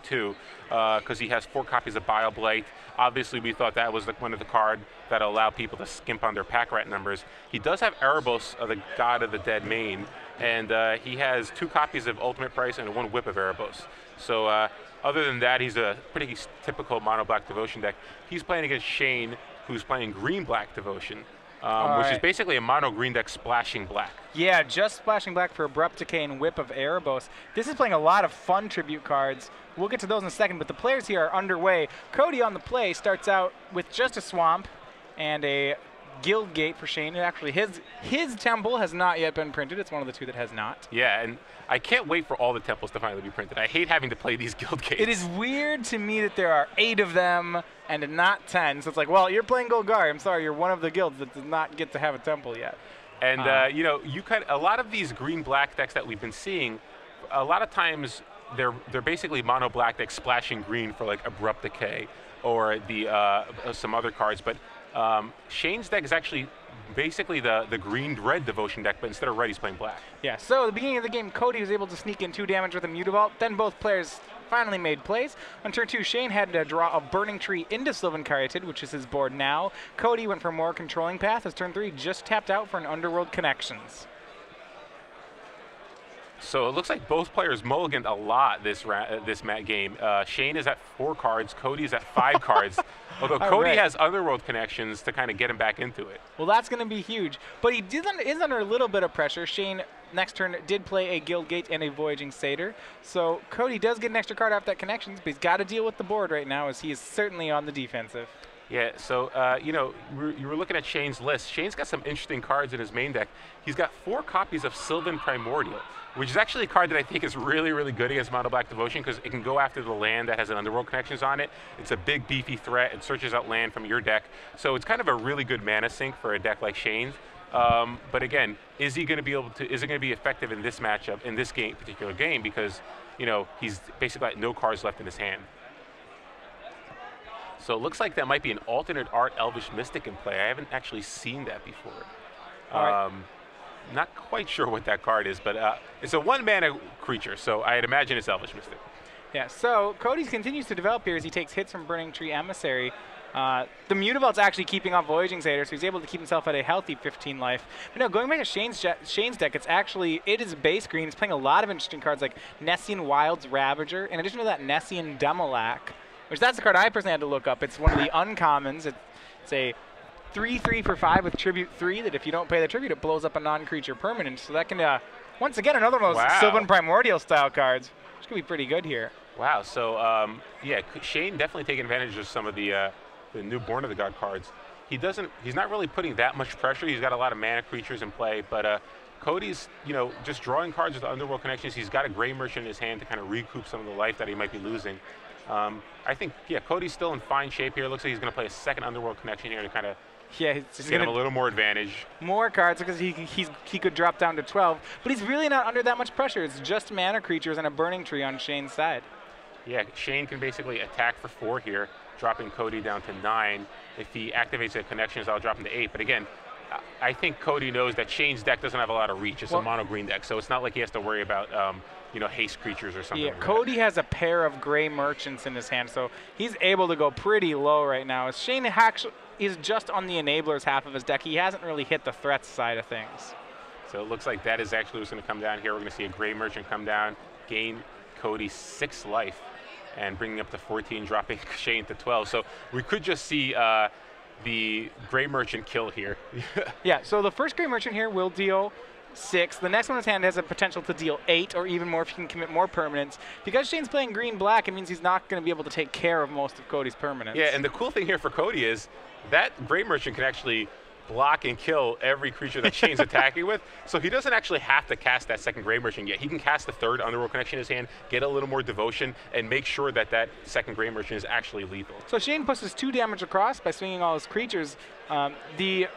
too, because he has 4 copies of Bioblight. Obviously, we thought that was one of the cards that allow people to skimp on their pack rat numbers. He does have Erebos, the God of the Dead main, and he has 2 copies of Ultimate Price and 1 whip of Erebos. So other than that, he's a pretty typical mono-black Devotion deck. He's playing against Shane, who's playing green-black Devotion, which is basically a mono-green deck splashing black. Yeah, just splashing black for Abrupt Decay and Whip of Erebos. This is playing a lot of fun tribute cards. We'll get to those in a second, but the players here are underway. Cody on the play starts out with just a Swamp and a Guild Gate for Shane. And actually, his temple has not yet been printed. It's one of the 2 that has not. Yeah, and I can't wait for all the temples to finally be printed. I hate having to play these Guild Gates. It is weird to me that there are 8 of them and not 10. So it's like, well, you're playing Golgari. I'm sorry, you're one of the guilds that does not get to have a temple yet. And you know, a lot of these green-black decks that we've been seeing, a lot of times they're basically mono-black decks splashing green for like Abrupt Decay or the some other cards. But Shane's deck is actually basically the green-red Devotion deck, but instead of red, he's playing black. Yeah, so at the beginning of the game, Cody was able to sneak in 2 damage with a Mutavault. Then both players finally made plays. On turn 2, Shane had to draw a Burning Tree into Sylvan Caryatid, which is his board now. Cody went for more controlling path, as turn 3 just tapped out for an Underworld Connections. So it looks like both players mulliganed a lot this mat game. Shane is at 4 cards, Cody is at 5 cards. Although Cody has Underworld Connections to kind of get him back into it. Well, that's going to be huge. But he is under a little bit of pressure. Shane, next turn, did play a Guild Gate and a Voyaging Satyr. So Cody does get an extra card off that Connections, but he's got to deal with the board right now, as he is certainly on the defensive. Yeah, so, you know, you were looking at Shane's list. Shane's got some interesting cards in his main deck. He's got 4 copies of Sylvan Primordial, which is actually a card that I think is really, really good against Mono Black Devotion because it can go after the land that has an Underworld Connections on it. It's a big, beefy threat. It searches out land from your deck. So it's kind of a really good mana sink for a deck like Shane's. But again, is it going to be effective in this matchup, in this particular game? Because, you know, he's basically got no cards left in his hand. So it looks like that might be an alternate art Elvish Mystic in play. I haven't actually seen that before. Not quite sure what that card is, but it's a 1-mana creature, so I'd imagine it's Elvish Mystic. Yeah, so Cody continues to develop here as he takes hits from Burning Tree Emissary. The Mutavault's actually keeping off Voyaging Satyr, so he's able to keep himself at a healthy 15 life. But no, going back to Shane's deck, it is base green. He's playing a lot of interesting cards like Nessian Wild's Ravager. In addition to that, Nessian Demolac, which that's the card I personally had to look up. It's one of the uncommons. It's a 3/3 for 5 with Tribute 3 that if you don't pay the tribute, it blows up a non-creature permanent. So that can, once again, another one of those Sylvan Primordial style cards, which could be pretty good here. Wow, so yeah, Shane definitely taking advantage of some of the new Born of the God cards. He's not really putting that much pressure. He's got a lot of mana creatures in play, but Cody's, you know, just drawing cards with the Underworld Connections. He's got a Gray Merchant in his hand to kind of recoup some of the life that he might be losing. I think, yeah, Cody's still in fine shape here. Looks like he's going to play a second Underworld Connection here to kind of get him a little more advantage. More cards because he could drop down to 12, but he's really not under that much pressure. It's just mana creatures and a Burning Tree on Shane's side. Yeah, Shane can basically attack for 4 here, dropping Cody down to 9. If he activates the Connections, I'll drop him to 8. But again, I think Cody knows that Shane's deck doesn't have a lot of reach. It's a mono green deck, so it's not like he has to worry about you know, haste creatures or something. Yeah, like Cody has a pair of Gray Merchants in his hand, so he's able to go pretty low right now. As Shane actually is just on the enablers half of his deck. He hasn't really hit the threats side of things. So it looks like that is actually what's going to come down here. We're going to see a Gray Merchant come down, gain Cody 6 life, and bringing up to 14, dropping Shane to 12. So we could just see the Gray Merchant kill here. Yeah, so the first Gray Merchant here will deal 6. The next one in his hand has a potential to deal 8 or even more if he can commit more permanents. Because Shane's playing green-black, it means he's not going to be able to take care of most of Cody's permanents. Yeah, and the cool thing here for Cody is that Gray Merchant can actually block and kill every creature that Shane's attacking with. So he doesn't actually have to cast that second Gray Merchant yet. He can cast the third Underworld Connection in his hand, get a little more devotion, and make sure that that second Gray Merchant is actually lethal. So Shane pushes 2 damage across by swinging all his creatures. The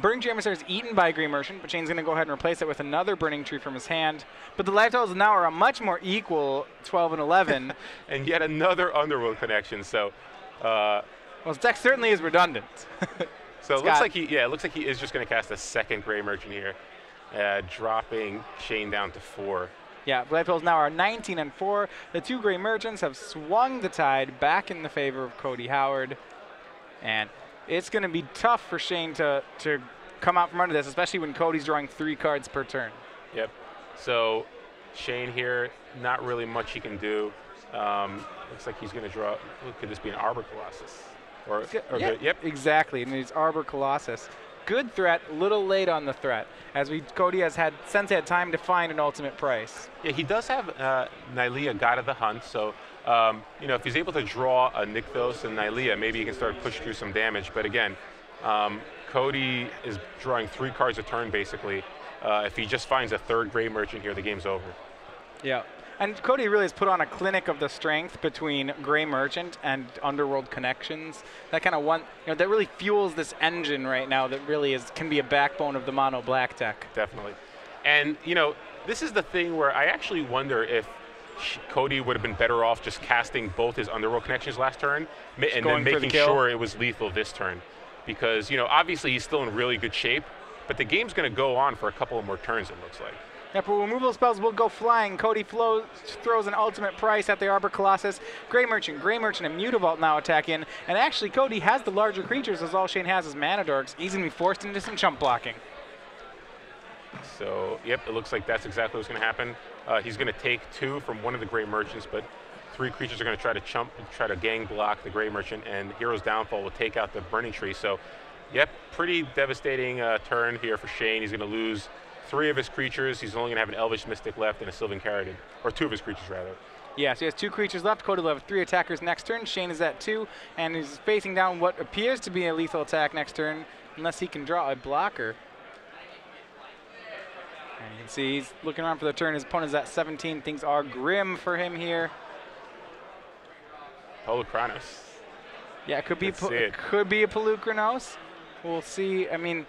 Burning Tree Emissary is eaten by a Gray Merchant, but Shane's going to go ahead and replace it with another Burning Tree from his hand. But the life totals now are a much more equal 12 and 11. And yet another Underworld Connection. So, well, his deck certainly is redundant. So it looks like it looks like he is just going to cast a second Gray Merchant here, dropping Shane down to 4. Yeah, Black Pills now are 19-4. The two Gray Merchants have swung the tide back in the favor of Cody Howard. And it's going to be tough for Shane to come out from under this, especially when Cody's drawing 3 cards per turn. Yep. So Shane here, not really much he can do. Looks like he's going to draw. Could this be an Arbor Colossus? Yep, exactly. And it's Arbor Colossus. Good threat, little late on the threat, as Cody has had time to find an ultimate price. Yeah, he does have Nylea, God of the Hunt, so if he's able to draw a Nykthos and Nylea, maybe he can start push through some damage. But again, Cody is drawing 3 cards a turn basically. If he just finds a 3rd Gray Merchant here, the game's over. Yeah. And Cody really has put on a clinic of the strength between Gray Merchant and Underworld Connections. That kind of that really fuels this engine right now that really can be a backbone of the mono black deck. Definitely. And, this is the thing where I actually wonder if Cody would have been better off just casting both his Underworld Connections last turn and then making sure it was lethal this turn. Because, obviously he's still in really good shape, but the game's going to go on for a couple of more turns, it looks like. Yeah, but removal spells will go flying. Cody throws an ultimate price at the Arbor Colossus. Gray Merchant, and Mutavault now attack in. And actually, Cody has the larger creatures, as all Shane has is Mana Dorks. He's going to be forced into some chump blocking. So, yep, it looks like that's exactly what's going to happen. He's going to take 2 from one of the Gray Merchants, but 3 creatures are going to try to try to gang block the Gray Merchant, and Hero's Downfall will take out the Burning Tree. So, yep, pretty devastating turn here for Shane. He's going to lose 3 of his creatures. He's only going to have an Elvish Mystic left and a Sylvan Caridid, or 2 of his creatures, rather. Yeah, so he has 2 creatures left. Cody will have 3 attackers next turn. Shane is at 2, and he's facing down what appears to be a lethal attack next turn, unless he can draw a blocker. And you can see he's looking around for the turn. His opponent's at 17. Things are grim for him here. Polukranos. Yeah, it could be a Polukranos. We'll see. I mean,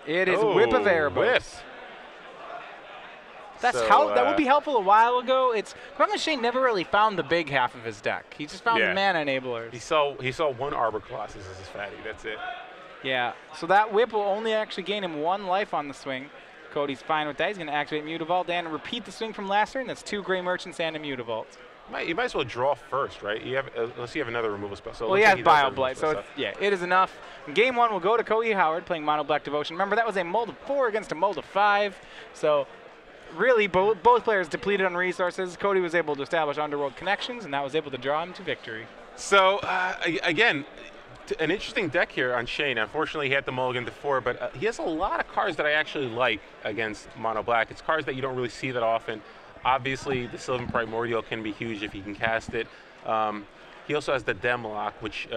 it is Whip of Erebos. Whip. That would be helpful a while ago. Problem Shane never really found the big half of his deck. He just found the mana enablers. He saw 1 Arbor Colossus as his fatty. That's it. Yeah. So that Whip will only actually gain him 1 life on the swing. Cody's fine with that. He's going to activate Mutavault and repeat the swing from last turn. That's 2 Gray Merchants and a Mutavault. You might as well draw first, right? Unless you have another removal spell. So well, he has Bioblight, so it is enough. Game 1 will go to Cody Howard playing Mono Black Devotion. Remember, that was a mold of 4 against a mold of 5. So really, both players depleted on resources. Cody was able to establish Underworld Connections, and that was able to draw him to victory. So again, an interesting deck here on Shane. Unfortunately, he had the mulligan to 4, but he has a lot of cards that I actually like against Mono Black. It's cards that you don't really see that often. Obviously, the Sylvan Primordial can be huge if he can cast it. He also has the Demlock, which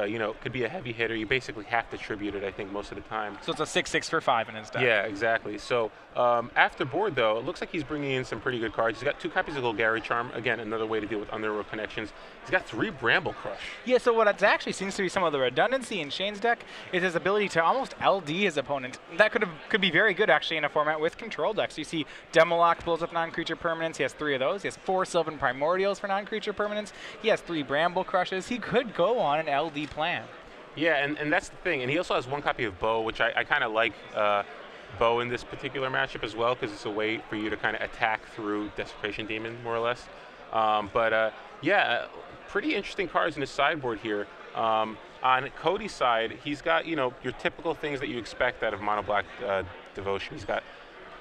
could be a heavy hitter. You basically have to tribute it, I think, most of the time. So it's a 6/6 for 5 in his deck. Yeah, exactly. So after board, though, it looks like he's bringing in some pretty good cards. He's got 2 copies of Golgari Charm. Again, another way to deal with Underworld Connections. He's got 3 Bramble Crush. Yeah, so what it actually seems to be some of the redundancy in Shane's deck is his ability to almost LD his opponent. That could be very good, actually, in a format with control decks. You see Demolock blows up non-creature permanents. He has 3 of those. He has 4 Sylvan Primordials for non-creature permanents. He has 3 Bramble Crushes. He could go on an LD plan. Yeah, and that's the thing. And he also has 1 copy of Bow, which I kind of like Bow in this particular matchup as well, because it's a way for you to kind of attack through Desecration Demon, more or less. Yeah, pretty interesting cards in his sideboard here. On Cody's side, he's got, your typical things that you expect out of Mono Black Devotion. He's got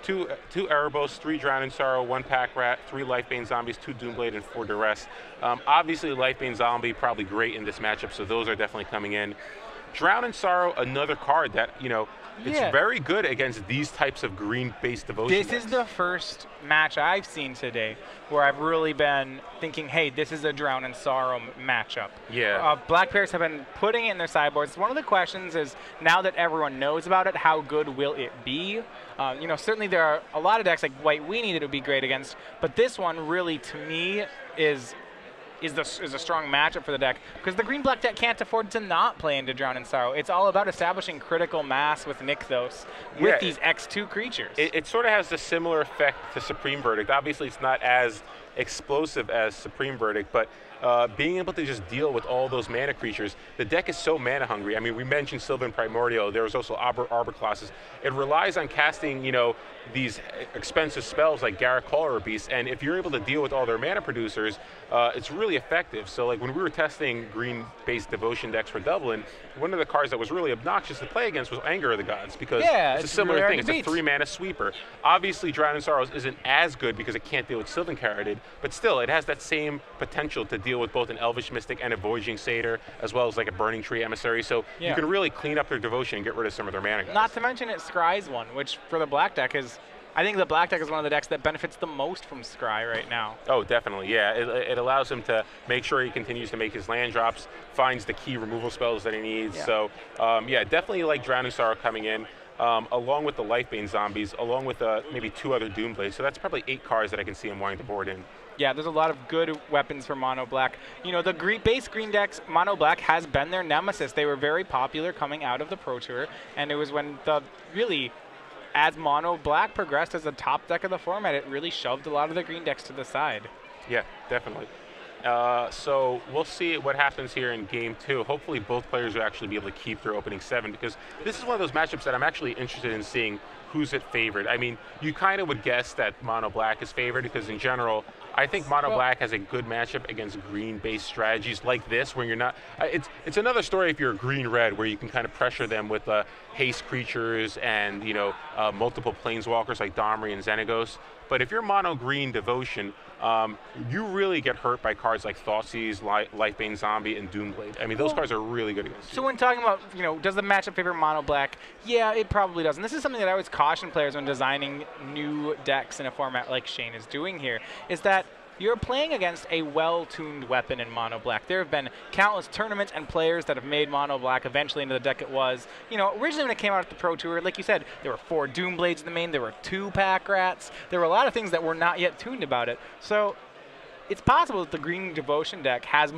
2 Erebos, 3 Drown in Sorrow, 1 Pack Rat, 3 Lifebane Zombies, 2 Doomblade, and 4 Duress. Obviously, Lifebane Zombie probably great in this matchup, so those are definitely coming in. Drown in Sorrow, another card that, it's very good against these types of green-based devotion decks. This is the first match I've seen today where I've really been thinking, hey, this is a Drown in Sorrow matchup. Yeah. Black players have been putting it in their sideboards. One of the questions is, now that everyone knows about it, how good will it be? Certainly there are a lot of decks like White Weenie that it would be great against, but this one really, to me, is is a strong matchup for the deck, because the green-black deck can't afford to not play into Drown in Sorrow. It's all about establishing critical mass with Nykthos with these X2 creatures. It sort of has a similar effect to Supreme Verdict. Obviously, it's not as explosive as Supreme Verdict, but being able to just deal with all those mana creatures, the deck is so mana hungry. I mean, we mentioned Sylvan Primordial. There was also Arbor Colossus. It relies on casting, you know, these expensive spells like Garrett Caller Beast, and if you're able to deal with all their mana producers, it's really effective. So, like when we were testing green-based Devotion decks for Dublin, one of the cards that was really obnoxious to play against was Anger of the Gods, because it's a similar thing. It's a 3-mana sweeper. Obviously, Drown in Sorrows isn't as good because it can't deal with Sylvan Caryatid, but still, it has that same potential to deal with both an Elvish Mystic and a Voyaging Satyr, as well as like a Burning Tree Emissary. So you can really clean up their Devotion and get rid of some of their mana guys. Not to mention it scries one, which for the black deck is, I think the black deck is one of the decks that benefits the most from scry right now. Oh, definitely, yeah. It allows him to make sure he continues to make his land drops, finds the key removal spells that he needs. Yeah. So, yeah, definitely like Drowning Sorrow coming in, along with the Lifebane Zombies, along with maybe 2 other Doomblades. So that's probably 8 cards that I can see him wanting to board in. Yeah, there's a lot of good weapons for Mono Black. You know, the base green decks, Mono Black has been their nemesis. They were very popular coming out of the Pro Tour, and it was when as Mono Black progressed as the top deck of the format, it really shoved a lot of the green decks to the side. Yeah, definitely. So we'll see what happens here in game 2. Hopefully both players will actually be able to keep their opening 7, because this is one of those matchups that I'm actually interested in seeing who's it favored. I mean, you kind of would guess that Mono Black is favored, because in general, I think Mono Black has a good matchup against green-based strategies like this, where you're not. It's another story if you're green-red, where you can kind of pressure them with haste creatures and multiple planeswalkers like Domri and Xenagos. But if you're mono green Devotion, you really get hurt by cards like Thoughtseize, Lifebane Zombie, and Doomblade. I mean, those cards are really good against you. So when talking about, does the matchup favor mono black? Yeah, it probably does. And this is something that I always caution players when designing new decks in a format like Shane is doing here, is that you're playing against a well-tuned weapon in Mono Black. There have been countless tournaments and players that have made Mono Black eventually into the deck it was. Originally when it came out at the Pro Tour, like you said, there were 4 Doomblades in the main, there were 2 Pack Rats, there were a lot of things that were not yet tuned about it. So it's possible that the Green Devotion deck has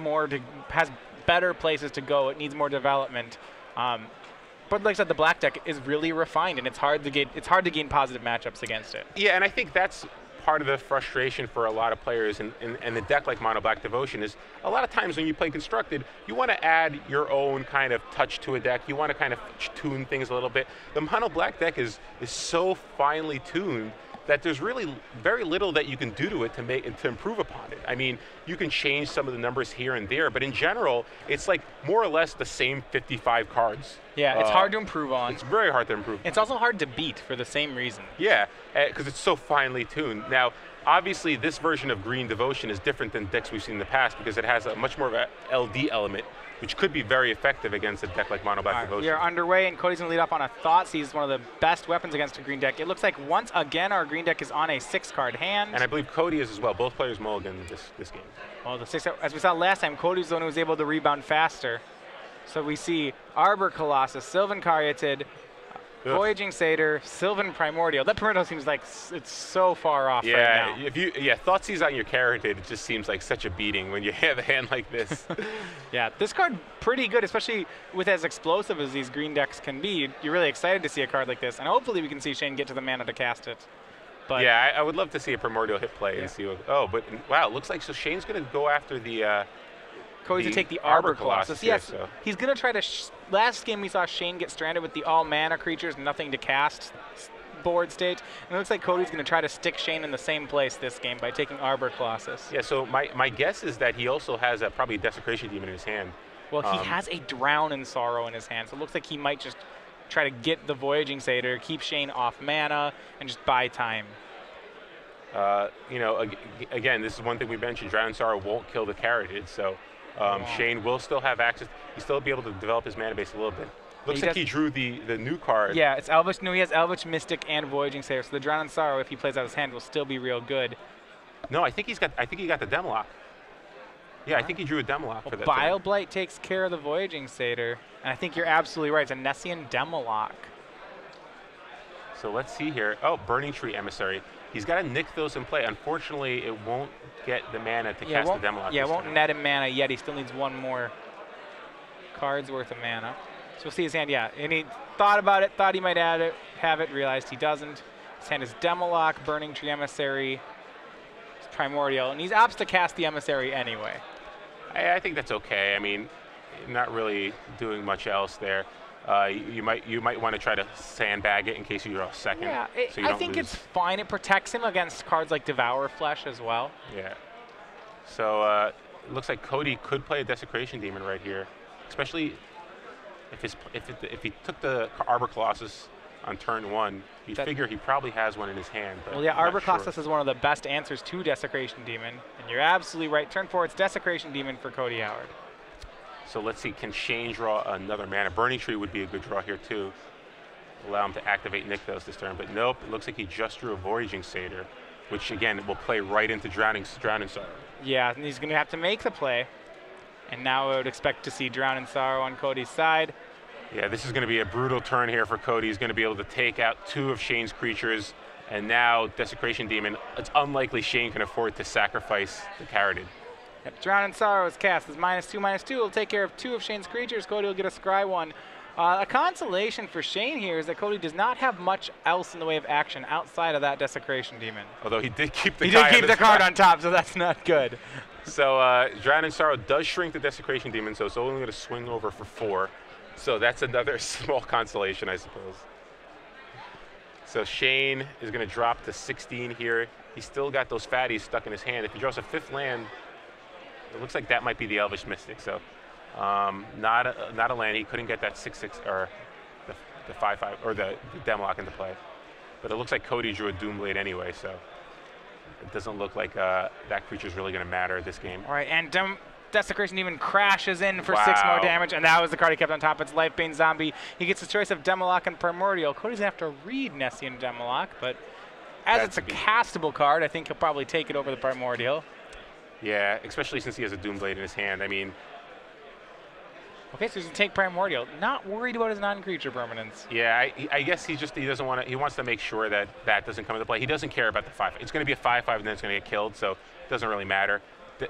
better places to go. It needs more development. But like I said, the black deck is really refined, and it's hard to gain positive matchups against it. Yeah, and I think that's part of the frustration for a lot of players in a deck like Mono Black Devotion is a lot of times when you play Constructed, you want to add your own kind of touch to a deck. You want to kind of tune things a little bit. The Mono Black deck is so finely tuned that there's really very little that you can do to it to improve upon it. I mean, you can change some of the numbers here and there, but in general, it's like more or less the same 55 cards. Yeah, it's hard to improve on. It's very hard to improve. It's also hard to beat for the same reason. Yeah, because it's so finely tuned. Now, obviously, this version of Green Devotion is different than decks we've seen in the past because it has a much more of an LD element, which could be very effective against a deck like Mono Black Devotion. We are underway, and Cody's going to lead off on a Thoughtseize, one of the best weapons against a green deck. It looks like once again our green deck is on a 6-card hand. And I believe Cody is as well. Both players mulligan this game. Well, as we saw last time, Cody's the one who was able to rebound faster. So we see Arbor Colossus, Sylvan Caryatid, Voyaging Satyr, Sylvan Primordial. That Primordial seems like it's so far off right now. Thoughtseize on your Caryatid, it just seems like such a beating when you have a hand like this. Yeah, this card pretty good, especially with as explosive as these green decks can be. You're really excited to see a card like this, and hopefully we can see Shane get to the mana to cast it. But yeah, I would love to see a Primordial hit play and see what. Oh, but wow, it looks like so Shane's going to go after the. Cody's to take the Arbor Colossus. Yes, so. He's going to try to. Last game we saw Shane get stranded with the all mana creatures, nothing to cast board state. And it looks like Cody's going to try to stick Shane in the same place this game by taking Arbor Colossus. Yeah, so my guess is that he also has probably a Desecration Demon in his hand. Well, he has a Drown in Sorrow in his hand, so it looks like he might just try to get the Voyaging Satyr, keep Shane off mana, and just buy time. Again, this is one thing we mentioned. Drown in Sorrow won't kill the Caryatid, so Shane will still have access. He'll still be able to develop his mana base a little bit. Looks like he drew the new card. Yeah, it's Elvish. No, he has Elvish Mystic and Voyaging Satyr. So the Drown in Sorrow, if he plays out his hand, will still be real good. No, I think he got the Demolock. Yeah, I think he drew a Demolock for that. Bile Blight takes care of the Voyaging Satyr, and I think you're absolutely right. It's a Nessian Demolock. So let's see here. Oh, Burning Tree Emissary. He's got to nick those in play. Unfortunately, it won't get the mana to cast the Demolock. Yeah, it won't net him mana yet. He still needs one more card's worth of mana. So we'll see his hand, yeah. And he thought about it, thought he might have it, realized he doesn't. His hand is Demolock, Burning Tree Emissary, Primordial, and he's opts to cast the Emissary anyway. I think that's okay. I mean, not really doing much else there. You might want to try to sandbag it in case you draw a second. Yeah, so you I don't think lose. it's fine. It protects him against cards like Devour Flesh as well. Yeah. So it looks like Cody could play a Desecration Demon right here, especially if he took the Arbor Colossus on turn 1. You'd figure he probably has one in his hand. But well, yeah, Arbor sure. Colossus is one of the best answers to Desecration Demon, and you're absolutely right. Turn 4, it's Desecration Demon for Cody Howard. So let's see, can Shane draw another mana? Burning Tree would be a good draw here too. Allow him to activate Nykthos this turn, but nope, it looks like he just drew a Voyaging Satyr, which again will play right into Drowning Sorrow. Yeah, and he's going to have to make the play. And now I would expect to see Drowning Sorrow on Cody's side. Yeah, this is going to be a brutal turn here for Cody. He's going to be able to take out 2 of Shane's creatures, and now Desecration Demon. It's unlikely Shane can afford to sacrifice the Caridid. Yep, Drowning Sorrow is cast. It's -2/-2. It'll take care of 2 of Shane's creatures. Cody will get a scry 1. A consolation for Shane here is that Cody does not have much else in the way of action outside of that Desecration Demon. Although he did keep the card on top, so that's not good. So Drowning Sorrow does shrink the Desecration Demon, so it's only going to swing over for 4. So that's another small consolation, I suppose. So Shane is going to drop to 16 here. He's still got those fatties stuck in his hand. If he draws a 5th land, it looks like that might be the Elvish Mystic. So not a land. He couldn't get that 6/6 or the 5/5 or the Demolock into play. But it looks like Cody drew a Doomblade anyway, so it doesn't look like that creature's really going to matter this game. All right, and Desecration Demon crashes in for 6 more damage, and that was the card he kept on top. It's Lifebane Zombie. He gets the choice of Demolock and Primordial. Cody's going to have to read Nessian Demolock, but as it's a castable card, I think he'll probably take it over the Primordial. Yeah, especially since he has a Doomblade in his hand. I mean... Okay, so he's going to take Primordial. Not worried about his non-creature permanents. Yeah, I guess he doesn't want to... He wants to make sure that that doesn't come into play. He doesn't care about the 5. It's going to be a 5/5 and then it's going to get killed, so it doesn't really matter.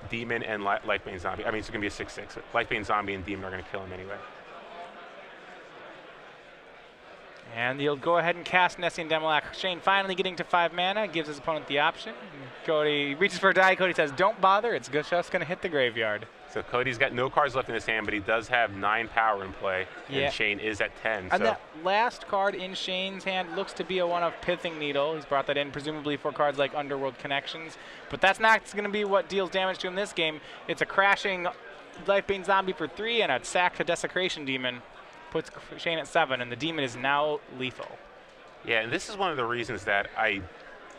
Demon and Lifebane Zombie. I mean, it's going to be a 6/6. Lifebane Zombie and Demon are going to kill him anyway. And he'll go ahead and cast Nessian Demolock. Shane finally getting to 5 mana, gives his opponent the option. Cody reaches for a die. Cody says, don't bother. It's just going to hit the graveyard. So Cody's got no cards left in his hand, but he does have 9 power in play, and Shane is at 10. And that last card in Shane's hand looks to be one of Pithing Needle. He's brought that in presumably for cards like Underworld Connections, but that's not going to be what deals damage to him this game. It's a crashing Lifebane Zombie for 3 and a sack to Desecration Demon. Puts Shane at 7, and the Demon is now lethal. Yeah, and this is one of the reasons that I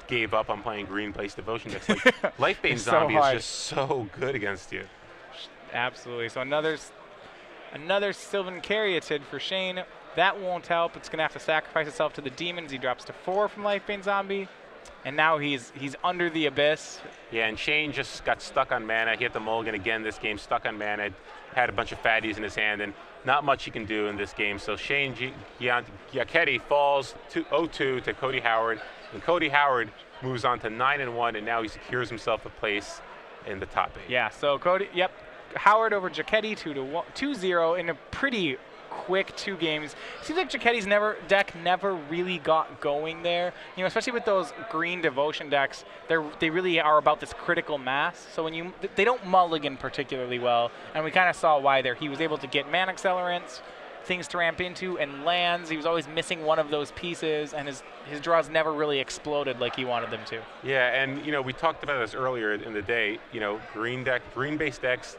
gave up on playing green-based devotion decks. Like, Lifebane Zombie is just so good against you. Absolutely. So another Sylvan Caryatid for Shane. That won't help. It's going to have to sacrifice itself to the Demons. He drops to 4 from Lifebane Zombie. And now he's under the Abyss. Yeah, and Shane just got stuck on mana. He hit the mulligan again this game, stuck on mana. Had a bunch of fatties in his hand, and not much he can do in this game. So Shane Giachetti falls to 0-2 to Cody Howard. And Cody Howard moves on to 9-1, and now he secures himself a place in the top 8. Yeah, so Cody, Howard over Giachetti 2-0 in a pretty quick 2 games. Seems like Giachetti's deck never really got going there. You know, especially with those green devotion decks, they really are about this critical mass. So when they don't mulligan particularly well, and we kind of saw why there. He was able to get mana accelerants, things to ramp into, and lands. He was always missing one of those pieces, and his draws never really exploded like he wanted them to. Yeah, and you know, we talked about this earlier in the day. You know, green-based decks.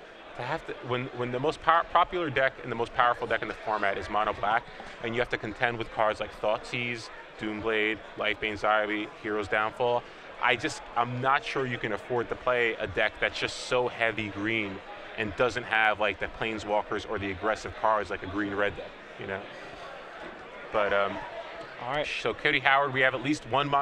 When the most popular deck and the most powerful deck in the format is mono black, and you have to contend with cards like Thoughtseize, Doomblade, Lifebane Zombie, Hero's Downfall, I'm not sure you can afford to play a deck that's just so heavy green and doesn't have like the Planeswalkers or the aggressive cards like a green-red deck, you know. But all right. So Cody Howard, we have at least one mono